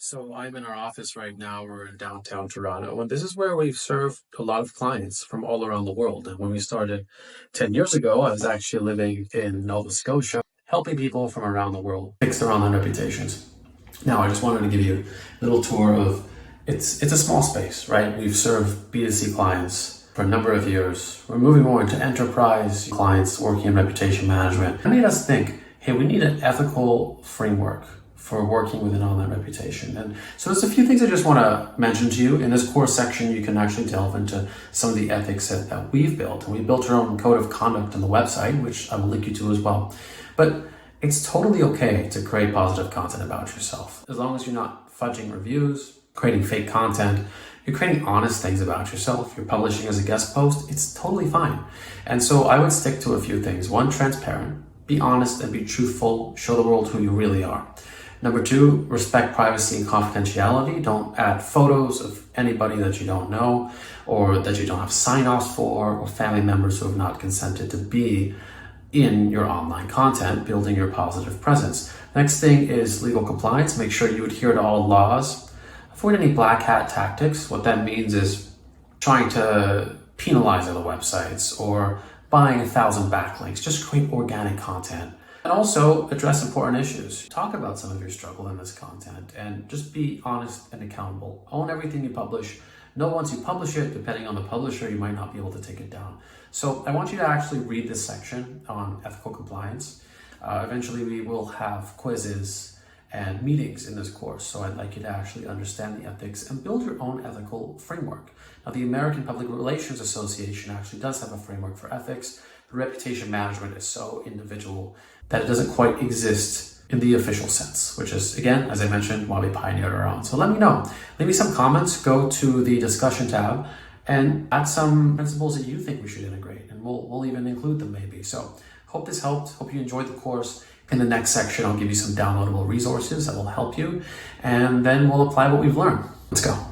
So I'm in our office right now. We're in downtown Toronto, and this is where we serve a lot of clients from all around the world. And when we started 10 years ago, I was actually living in Nova Scotia, helping people from around the world fix their online reputations. Now, I just wanted to give you a little tour of it's a small space, right? We've served B2C clients for a number of years. We're moving more into enterprise clients working in reputation management. It made us think, hey, we need an ethical framework for working with an online reputation. And so there's a few things I just want to mention to you. In this course section, you can actually delve into some of the ethics that we've built. And we built our own code of conduct on the website, which I will link you to as well. But it's totally okay to create positive content about yourself. As long as you're not fudging reviews, creating fake content, you're creating honest things about yourself, you're publishing as a guest post, it's totally fine. And so I would stick to a few things. One, transparent. Be honest and be truthful. Show the world who you really are. Number two, respect privacy and confidentiality. Don't add photos of anybody that you don't know or that you don't have sign-offs for, or family members who have not consented to be in your online content, building your positive presence. Next thing is legal compliance. Make sure you adhere to all laws. Avoid any black hat tactics. What that means is trying to penalize other websites or buying 1,000 backlinks. Just create organic content. And also address important issues. Talk about some of your struggle in this content and just be honest and accountable. Own everything you publish. Know once you publish it, depending on the publisher, you might not be able to take it down. So I want you to actually read this section on ethical compliance. Eventually we will have quizzes and meetings in this course. So I'd like you to actually understand the ethics and build your own ethical framework. Now, the American Public Relations Association actually does have a framework for ethics. Reputation management is so individual that it doesn't quite exist in the official sense, which is, again, as I mentioned, why we pioneered our own. So let me know. Leave me some comments, go to the discussion tab, and add some principles that you think we should integrate, and we'll even include them maybe. So hope this helped. Hope you enjoyed the course. In the next section, I'll give you some downloadable resources that will help you, and then we'll apply what we've learned. Let's go.